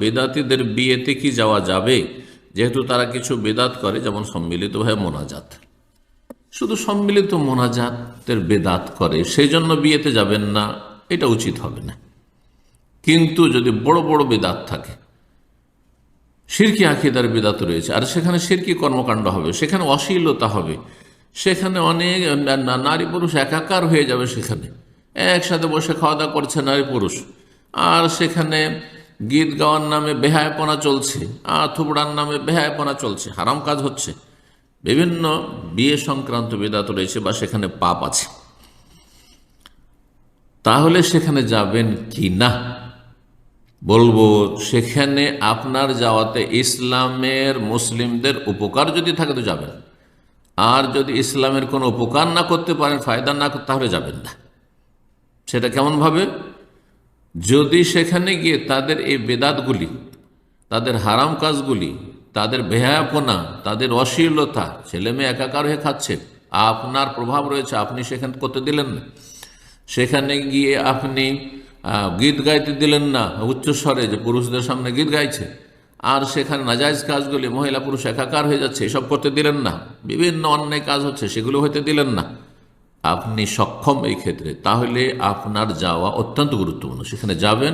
বেদাতীদের বিয়েতে কি যাওয়া যাবে, যেহেতু তারা কিছু বেদাত করে, যেমন সম্মিলিতভাবে মোনাজাত? শুধু সম্মিলিত মোনাজাতের বেদাত করে সেই জন্য বিয়েতে যাবেন না, এটা উচিত হবে না। কিন্তু যদি বড় বড় বেদাত থাকে, শিরকি আকিদার বেদাত রয়েছে, আর সেখানে শিরকি কর্মকাণ্ড হবে, সেখানে অশ্লীলতা হবে, সেখানে অনেক নারী পুরুষ একাকার হয়ে যাবে, সেখানে একসাথে বসে খাওয়া দাওয়া করছে নারী পুরুষ, আর সেখানে গীত গাওয়ার নামে বেহায়াপনা চলছে, আর থুবড়ার নামে বেহায়াপনা চলছে, হারাম কাজ হচ্ছে, বিভিন্ন বিয়ে সংক্রান্ত বেদাত রয়েছে বা সেখানে পাপ আছে, তাহলে সেখানে যাবেন কি না? বলবো, সেখানে আপনার যাওয়াতে ইসলামের মুসলিমদের উপকার যদি থাকে তো যাবেন, আর যদি ইসলামের কোনো উপকার না করতে পারেন, ফায়দা না করতে, তাহলে যাবেন না। সেটা কেমনভাবে? যদি সেখানে গিয়ে তাদের এই বেদাতগুলি, তাদের হারাম কাজগুলি, তাদের বেহায়াপনা, তাদের অশ্লীলতা, ছেলে মেয়ে একাকার হয়ে খাচ্ছে, আপনার প্রভাব রয়েছে, আপনি সেখানে করতে দিলেন না, সেখানে গিয়ে আপনি গীত গাইতে দিলেন না উচ্চস্বরে, যে পুরুষদের সামনে গীত গাইছে, আর সেখানে নাজায়েজ কাজগুলি, মহিলা পুরুষ একাকার হয়ে যাচ্ছে, এসব করতে দিলেন না, বিভিন্ন অন্যায় কাজ হচ্ছে, সেগুলো হতে দিলেন না, আপনি সক্ষম এই ক্ষেত্রে, তাহলে আপনার যাওয়া অত্যন্ত গুরুত্বপূর্ণ। সেখানে যাবেন,